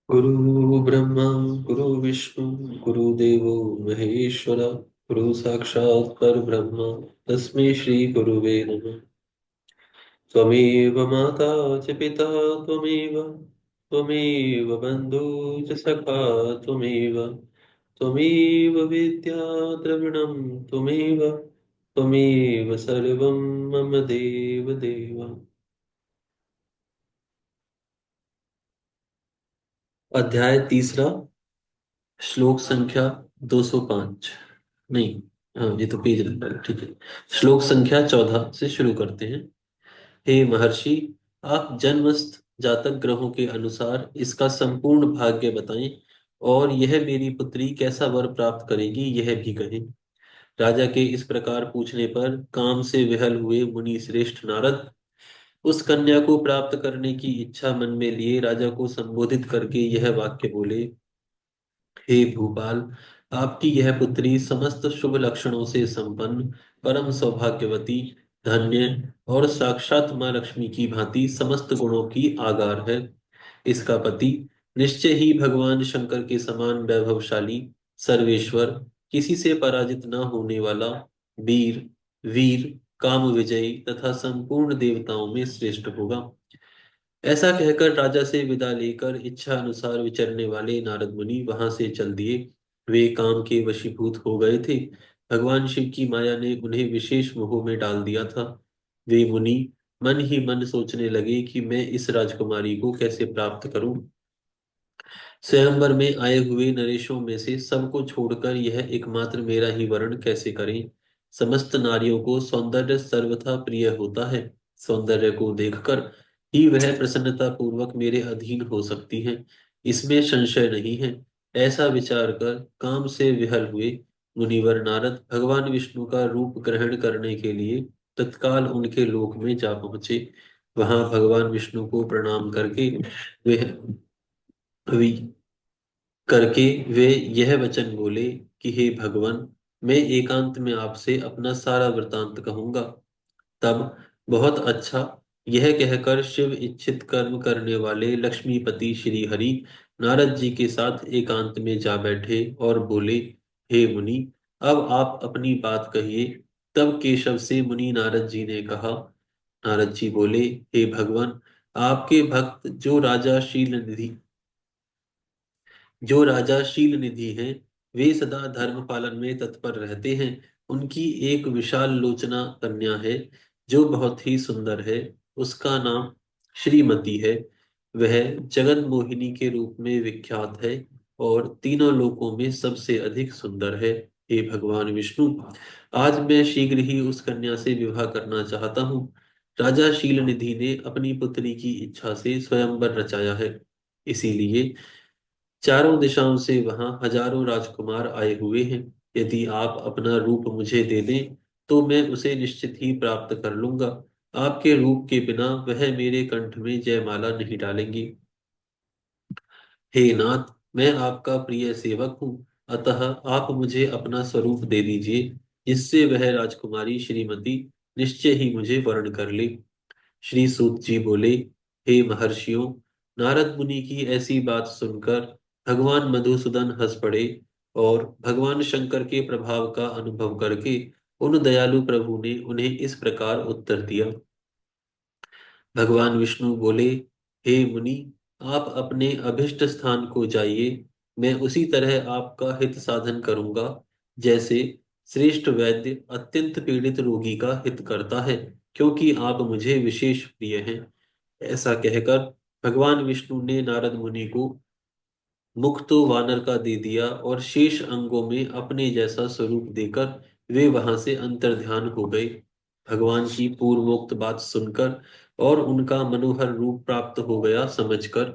गुरु ब्रह्मा गुरु विष्णु गुरुदेवो महेश्वर गुरु साक्षात् परब्रह्म तस्मै श्री गुरुवे नमः। त्वमेव माता च पिता त्वमेव त्वमेव बन्धु च सखा त्वमेव त्वमेव विद्या द्रविणं त्वमेव त्वमेव सर्वं मम देव देव। अध्याय तीसरा, श्लोक संख्या 205। नहीं, हाँ ये तो पेज नंबर है, ठीक है। श्लोक संख्या 14 से शुरू करते हैं। हे महर्षि, आप जन्मस्थ जातक ग्रहों के अनुसार इसका संपूर्ण भाग्य बताएं और यह मेरी पुत्री कैसा वर प्राप्त करेगी यह भी कहें। राजा के इस प्रकार पूछने पर काम से विहल हुए मुनि श्रेष्ठ नारद उस कन्या को प्राप्त करने की इच्छा मन में लिए राजा को संबोधित करके यह वाक्य बोले। हे भूपाल, आपकी यह पुत्री समस्त शुभ लक्षणों से संपन्न, परम सौभाग्यवती, धन्य और साक्षात माँ लक्ष्मी की भांति समस्त गुणों की आगार है। इसका पति निश्चय ही भगवान शंकर के समान वैभवशाली, सर्वेश्वर, किसी से पराजित न होने वाला, वीर, वीर, काम विजयी तथा संपूर्ण देवताओं में श्रेष्ठ होगा। ऐसा कहकर राजा से विदा लेकर इच्छा अनुसार विचरने वाले नारद मुनि वहां से चल दिए। वे काम के वशीभूत हो गए थे। भगवान शिव की माया ने उन्हें विशेष मोह में डाल दिया था। वे मुनि मन ही मन सोचने लगे कि मैं इस राजकुमारी को कैसे प्राप्त करूं। स्वयंवर में आए हुए नरेशों में से सबको छोड़कर यह एकमात्र मेरा ही वरण कैसे करें। समस्त नारियों को सौंदर्य सर्वथा प्रिय होता है। सौंदर्य को देखकर ही वह प्रसन्नता पूर्वक मेरे अधीन हो सकती है, इसमें संशय नहीं है। ऐसा विचार कर काम से विहल हुए मुनिवर नारद भगवान विष्णु का रूप ग्रहण करने के लिए तत्काल उनके लोक में जा पहुंचे। वहां भगवान विष्णु को प्रणाम करके वे वे करके वे यह वचन बोले कि हे भगवान, मैं एकांत में आपसे अपना सारा वृतांत कहूंगा। तब बहुत अच्छा, यह कहकर शिव इच्छित कर्म करने वाले लक्ष्मीपति श्री हरि नारद जी के साथ एकांत में जा बैठे और बोले, हे मुनि, अब आप अपनी बात कहिए। तब केशव से मुनि नारद जी ने कहा। नारद जी बोले, हे भगवान, आपके भक्त जो राजा शील निधि हैं, वे सदा धर्म पालन में तत्पर रहते हैं। उनकी एक विशाल लोचना कन्या है जो बहुत ही सुंदर है। उसका नाम श्रीमती है। वह जगन मोहिनी के रूप में विख्यात है और तीनों लोकों में सबसे अधिक सुंदर है। हे भगवान विष्णु, आज मैं शीघ्र ही उस कन्या से विवाह करना चाहता हूँ। राजा शील निधि ने अपनी पुत्री की इच्छा से स्वयंवर रचाया है, इसीलिए चारों दिशाओं से वहां हजारों राजकुमार आए हुए हैं। यदि आप अपना रूप मुझे दे दें तो मैं उसे निश्चित ही प्राप्त कर लूंगा। आपके रूप के बिना वह मेरे कंठ में जयमाला नहीं डालेंगी। हे नाथ, मैं आपका प्रिय सेवक हूँ, अतः आप मुझे अपना स्वरूप दे दीजिए, जिससे वह राजकुमारी श्रीमती निश्चय ही मुझे वर्ण कर ले। श्री सूत जी बोले, हे महर्षियों, नारद मुनि की ऐसी बात सुनकर भगवान मधुसूदन हंस पड़े और भगवान शंकर के प्रभाव का अनुभव करके उन दयालु प्रभु ने उन्हें इस प्रकार उत्तर दिया। भगवान विष्णु बोले, हे मुनि, आप अपने अभिष्ट स्थान को जाइए। मैं उसी तरह आपका हित साधन करूंगा, जैसे श्रेष्ठ वैद्य अत्यंत पीड़ित रोगी का हित करता है, क्योंकि आप मुझे विशेष प्रिय हैं। ऐसा कहकर भगवान विष्णु ने नारद मुनि को मुख तो वानर का दे दिया और शेष अंगों में अपने जैसा स्वरूप देकर वे वहां से अंतर्ध्यान हो गए। भगवान की पूर्वोक्त बात सुनकर और उनका मनोहर रूप प्राप्त हो गया समझकर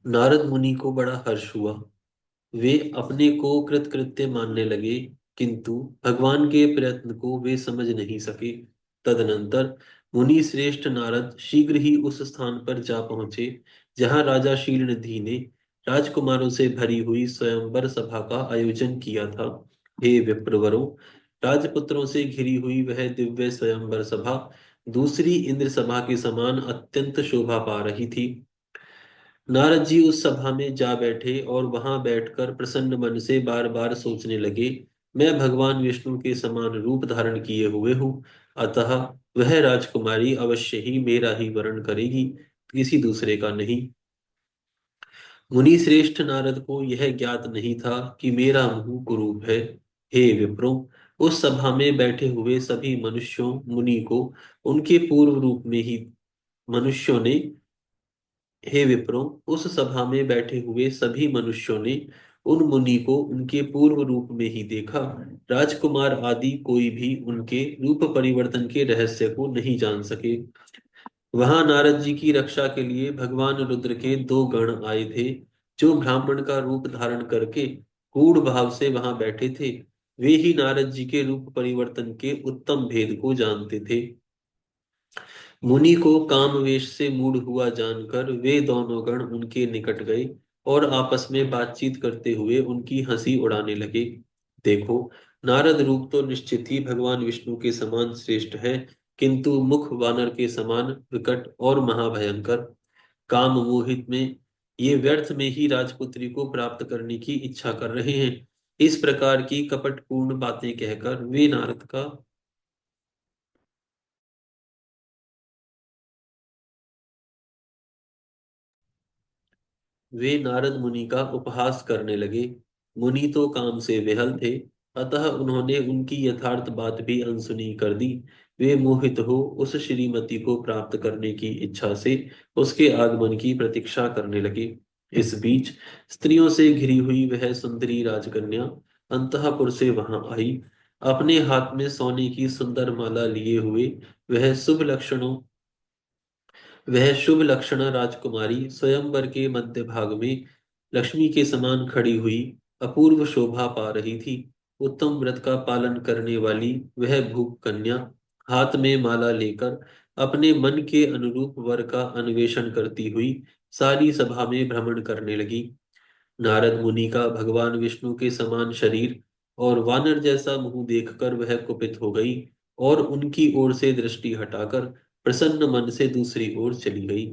नारद मुनि को बड़ा हर्ष हुआ। वे अपने को कृतकृत्य मानने लगे, किंतु भगवान के प्रयत्न को वे समझ नहीं सके। तदनंतर मुनि श्रेष्ठ नारद शीघ्र ही उस स्थान पर जा पहुंचे जहां राजा शीलनिधि ने राजकुमारों से भरी हुई स्वयंवर सभा का आयोजन किया था। हे विप्रवरों, राजपुत्रों से घिरी हुई वह दिव्य स्वयंवर सभा दूसरी इंद्र सभा के समान अत्यंत शोभा पा रही थी। नारद जी उस सभा में जा बैठे और वहां बैठकर प्रसन्न मन से बार बार सोचने लगे, मैं भगवान विष्णु के समान रूप धारण किए हुए हूँ, अतः वह राजकुमारी अवश्य ही मेरा ही वरण करेगी, किसी दूसरे का नहीं। मुनि श्रेष्ठ नारद को यह ज्ञात नहीं था कि मेरा मुंह कुरूप है। हे विप्रों, उस सभा में बैठे हुए सभी मनुष्यों मुनि को उनके पूर्व रूप में ही मनुष्यों ने हे विप्रों, उस सभा में बैठे हुए सभी मनुष्यों ने उन मुनि को उनके पूर्व रूप में ही देखा। राजकुमार आदि कोई भी उनके रूप परिवर्तन के रहस्य को नहीं जान सके। वहां नारद जी की रक्षा के लिए भगवान रुद्र के दो गण आए थे, जो ब्राह्मण का रूप धारण करके गूढ़ भाव से वहां बैठे थे। वे ही नारद जी के रूप परिवर्तन के उत्तम भेद को जानते थे। मुनि को कामवेश से मूढ़ हुआ जानकर वे दोनों गण उनके निकट गए और आपस में बातचीत करते हुए उनकी हंसी उड़ाने लगे। देखो, नारद रूप तो निश्चित ही भगवान विष्णु के समान श्रेष्ठ है, किंतु मुख वानर के समान विकट और महाभयंकर। काम मोहित में ये व्यर्थ में ही राजपुत्री को प्राप्त करने की इच्छा कर रहे हैं। इस प्रकार की कपटपूर्ण बातें कहकर वे नारद मुनि का उपहास करने लगे। मुनि तो काम से विहल थे, अतः उन्होंने उनकी यथार्थ बात भी अनसुनी कर दी। वे मोहित हो उस श्रीमती को प्राप्त करने की इच्छा से उसके आगमन की प्रतीक्षा करने लगे। इस बीच स्त्रियों से घिरी हुई वह सुंदरी राजकन्या अंतःपुर से वहां आई। अपने हाथ में सोने की सुंदर माला लिए हुए वह शुभ लक्षणा राजकुमारी स्वयंवर के मध्य भाग में लक्ष्मी के समान खड़ी हुई अपूर्व शोभा पा रही थी। उत्तम व्रत का पालन करने वाली वह भूप कन्या हाथ में माला लेकर अपने मन के अनुरूप वर का अन्वेषण करती हुई सारी सभा में भ्रमण करने लगी। नारद मुनि का भगवान विष्णु के समान शरीर और वानर जैसा मुंह देखकर वह कुपित हो गई और उनकी ओर से दृष्टि हटाकर प्रसन्न मन से दूसरी ओर चली गई।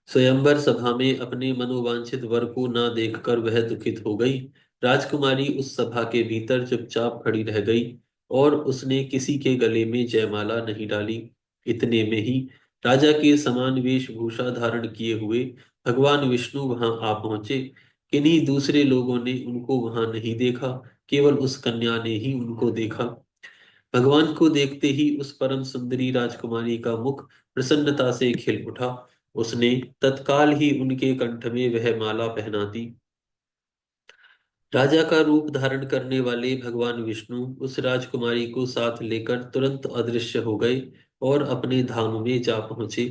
स्वयंवर सभा में अपने मनोवांछित वर को न देखकर वह दुखित हो गई। राजकुमारी उस सभा के भीतर चुपचाप खड़ी रह गई और उसने किसी के गले में जयमाला नहीं डाली। इतने में ही राजा के समान वेशभूषा धारण किए हुए भगवान विष्णु वहां आ पहुंचे। किन्हीं दूसरे लोगों ने उनको वहां नहीं देखा, केवल उस कन्या ने ही उनको देखा। भगवान को देखते ही उस परम सुंदरी राजकुमारी का मुख प्रसन्नता से खिल उठा। उसने तत्काल ही उनके कंठ में वह माला पहना दी। राजा का रूप धारण करने वाले भगवान विष्णु उस राजकुमारी को साथ लेकर तुरंत अदृश्य हो गए और अपने धाम में जा पहुंचे।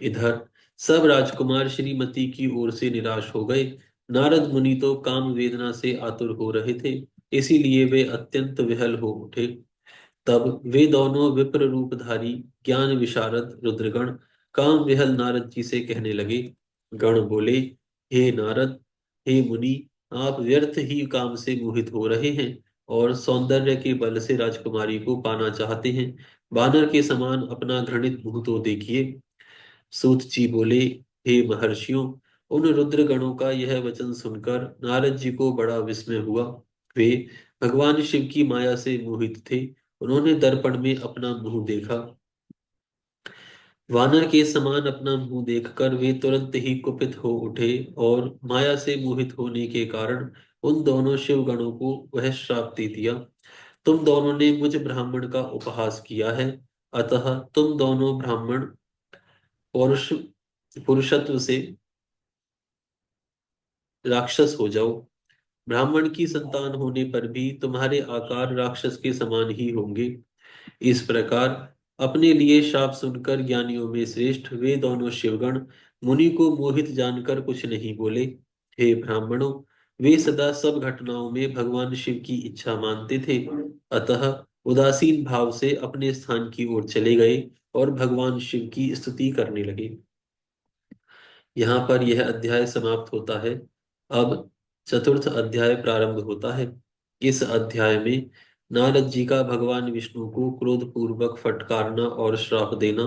इधर सब राजकुमार श्रीमती की ओर से निराश हो गए। नारद मुनि तो काम वेदना से आतुर हो रहे थे, इसीलिए वे अत्यंत विहल हो उठे। तब वे दोनों विप्र रूपधारी ज्ञान विशारद रुद्रगण काम विहल नारद जी से कहने लगे। गण बोले, हे नारद, हे मुनि, आप व्यर्थ ही काम से मोहित हो रहे हैं और सौंदर्य के बल से राजकुमारी को पाना चाहते हैं। बानर के समान अपना घृणित मुंह तो देखिए। सूत जी बोले, हे महर्षियों, उन रुद्र गणों का यह वचन सुनकर नारद जी को बड़ा विस्मय हुआ। वे भगवान शिव की माया से मोहित थे। उन्होंने दर्पण में अपना मुंह देखा। वानर के समान अपना मुंह देखकर वे तुरंत ही कुपित हो उठे और माया से मोहित होने के कारण उन दोनों शिव गणों को वह श्राप दे दिया। तुम दोनों ने मुझ ब्राह्मण का उपहास किया है, अतः तुम दोनों ब्राह्मण पौरुष पुरुषत्व से राक्षस हो जाओ। ब्राह्मण की संतान होने पर भी तुम्हारे आकार राक्षस के समान ही होंगे। इस प्रकार अपने लिए शाप सुनकर ज्ञानियों में श्रेष्ठ वे दोनों शिवगण मुनि को मोहित जानकर कुछ नहीं बोले। हे ब्राह्मणों, वे सदा सब घटनाओं में भगवान शिव की इच्छा मानते थे, अतः उदासीन भाव से अपने स्थान की ओर चले गए और भगवान शिव की स्तुति करने लगे। यहाँ पर यह अध्याय समाप्त होता है। अब चतुर्थ अध्याय प्रारंभ होता है। इस अध्याय में नारद जी का भगवान विष्णु को क्रोध पूर्वक फटकारना और श्राप देना,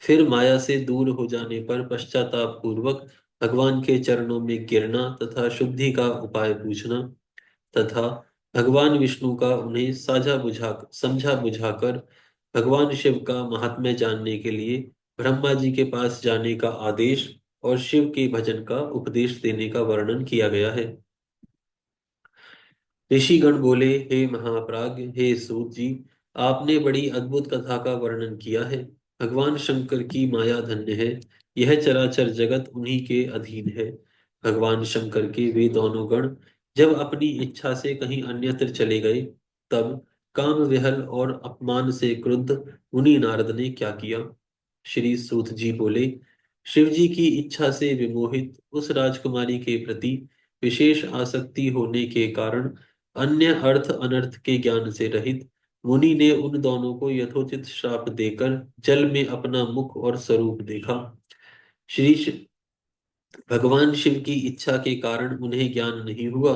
फिर माया से दूर हो जाने पर पश्चाताप पूर्वक भगवान के चरणों में गिरना तथा शुद्धि का उपाय पूछना, तथा भगवान विष्णु का उन्हें साझा बुझा समझा बुझाकर भगवान शिव का महात्म्य जानने के लिए ब्रह्मा जी के पास जाने का आदेश और शिव के भजन का उपदेश देने का वर्णन किया गया है। ऋषिगण बोले, हे महाप्राज्ञ, हे सूत जी, आपने बड़ी अद्भुत कथा का वर्णन किया है। भगवान शंकर की माया धन्य है। यह चराचर जगत उन्हीं के अधीन है। भगवान शंकर के वे दोनों गण जब अपनी इच्छा से कहीं अन्यत्र चले गए, तब काम विहल और अपमान से क्रुद्ध मुनि नारद ने क्या किया? श्री सूत जी बोले, शिव जी की इच्छा से विमोहित उस राजकुमारी के प्रति विशेष आसक्ति होने के कारण अन्य अर्थ अनर्थ के ज्ञान से रहित मुनि ने उन दोनों को यथोचित श्राप देकर जल में अपना मुख और स्वरूप देखा। श्री भगवान शिव की इच्छा के कारण उन्हें ज्ञान नहीं हुआ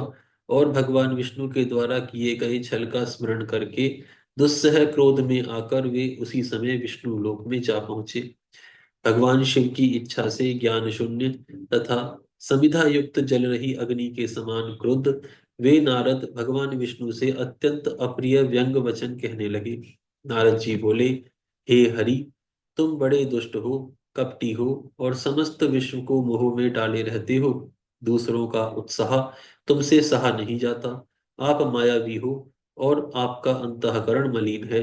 और भगवान विष्णु के द्वारा किए गए छल का स्मरण करके दुस्सह क्रोध में आकर वे उसी समय विष्णु लोक में जा पहुंचे। भगवान शिव की इच्छा से ज्ञान शून्य तथा समिधा युक्त जल रही अग्नि के समान क्रुद्ध वे नारद भगवान विष्णु से अत्यंत अप्रिय व्यंग वचन कहने लगे। नारद जी बोले, हे हरि, तुम बड़े दुष्ट हो, कपटी हो और समस्त विश्व को मोह में डाले रहते हो। दूसरों का उत्साह तुमसे सहा नहीं जाता। आप मायावी हो और आपका अंतःकरण मलिन है।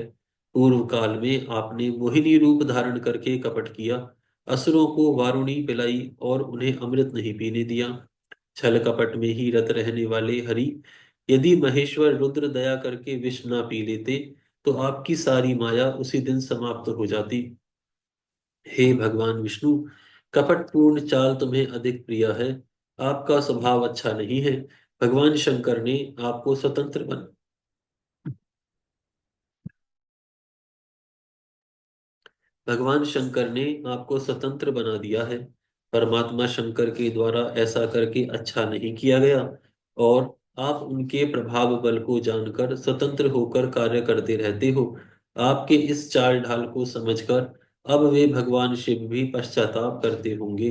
पूर्व काल में आपने मोहिनी रूप धारण करके कपट किया, असुरों को वारुणी पिलाई और उन्हें अमृत नहीं पीने दिया। छल कपट में ही रत रहने वाले हरि, यदि महेश्वर रुद्र दया करके विष ना पी लेते तो आपकी सारी माया उसी दिन समाप्त हो जाती। हे भगवान विष्णु, कपटपूर्ण चाल तुम्हें अधिक प्रिय है। आपका स्वभाव अच्छा नहीं है। भगवान शंकर ने आपको स्वतंत्र बन भगवान शंकर ने आपको स्वतंत्र बना दिया है। परमात्मा शंकर के द्वारा ऐसा करके अच्छा नहीं किया गया और आप उनके प्रभाव बल को जानकर स्वतंत्र होकर कार्य करते रहते हो। आपके इस चाल ढाल को समझकर अब वे भगवान शिव भी पश्चाताप करते होंगे।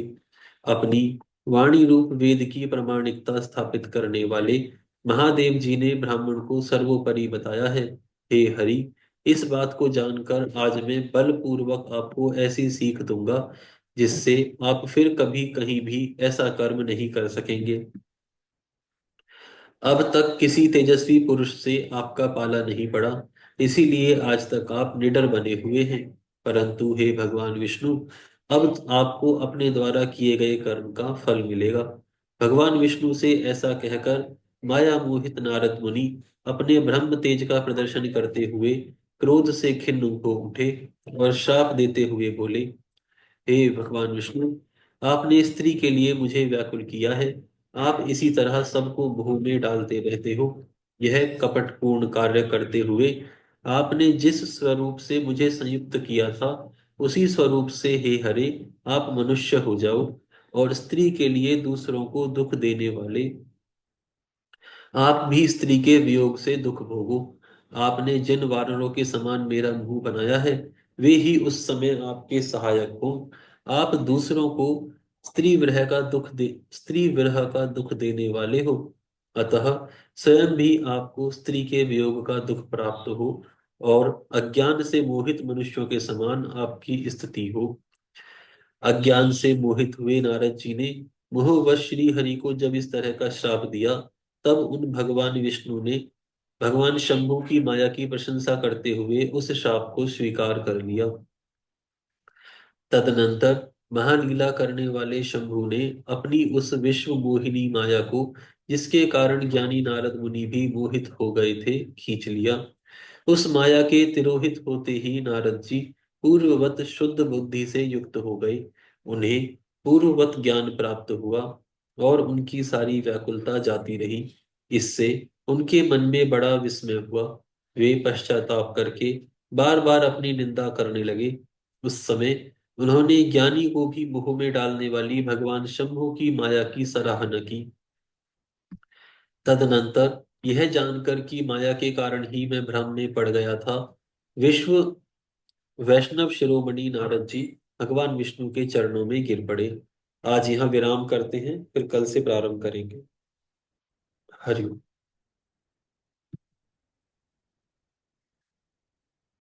अपनी वाणी रूप वेद की प्रामाणिकता स्थापित करने वाले महादेव जी ने ब्राह्मण को सर्वोपरि बताया है। हे हरि, इस बात को जानकर आज मैं बलपूर्वक आपको ऐसी सीख दूंगा जिससे आप फिर कभी कहीं भी ऐसा कर्म नहीं कर सकेंगे। अब तक किसी तेजस्वी पुरुष से आपका पाला नहीं पड़ा, इसीलिए आज तक आप निडर बने हुए हैं। परंतु हे भगवान विष्णु, अब आपको अपने द्वारा किए गए कर्म का फल मिलेगा। भगवान विष्णु से ऐसा कहकर माया मोहित नारद मुनि अपने ब्रह्म तेज का प्रदर्शन करते हुए क्रोध से खिन्न हो उठे और श्राप देते हुए बोले, हे भगवान विष्णु, आपने स्त्री के लिए मुझे व्याकुल किया है। आप इसी तरह सबको मोह में डालते रहते हो। यह कपटपूर्ण कार्य करते हुए आपने जिस स्वरूप से मुझे संयुक्त किया था, उसी स्वरूप से हे हरे, आप मनुष्य हो जाओ और स्त्री के लिए दूसरों को दुख देने वाले आप भी स्त्री के वियोग से दुख भोगो। आपने जिन वानरों के समान मेरा मुंह बनाया है, वे ही उस समय आपके सहायक हो। आप दूसरों को स्त्री विरह का दुख देने वाले हो, अतः स्वयं भी आपको स्त्री के वियोग का दुख प्राप्त हो और अज्ञान से मोहित मनुष्यों के समान आपकी स्थिति हो। अज्ञान से मोहित हुए नारद जी ने मोहवश श्री हरि को जब इस तरह का श्राप दिया, तब उन भगवान विष्णु ने भगवान शंभु की माया की प्रशंसा करते हुए उस श्राप को स्वीकार कर लिया। तदनंतर महालीला करने वाले शंभु ने अपनी उस विश्व मोहिनी माया को, जिसके कारण ज्ञानी नारद मुनि भी मोहित हो गए थे, खींच लिया। उस माया के तिरोहित होते ही नारद जी पूर्ववत शुद्ध बुद्धि से युक्त हो गए। उन्हें पूर्ववत ज्ञान प्राप्त हुआ और उनकी सारी व्याकुलता जाती रही। इससे उनके मन में बड़ा विस्मय हुआ। वे पश्चाताप करके बार बार अपनी निंदा करने लगे। उस समय उन्होंने ज्ञानी को भी मोह में डालने वाली भगवान शंभु की माया की सराहना की। तदनंतर यह जानकर कि माया के कारण ही मैं भ्रम में पड़ गया था, विश्व वैष्णव शिरोमणि नारद जी भगवान विष्णु के चरणों में गिर पड़े। आज यहाँ विराम करते हैं, फिर कल से प्रारंभ करेंगे। हरिओम।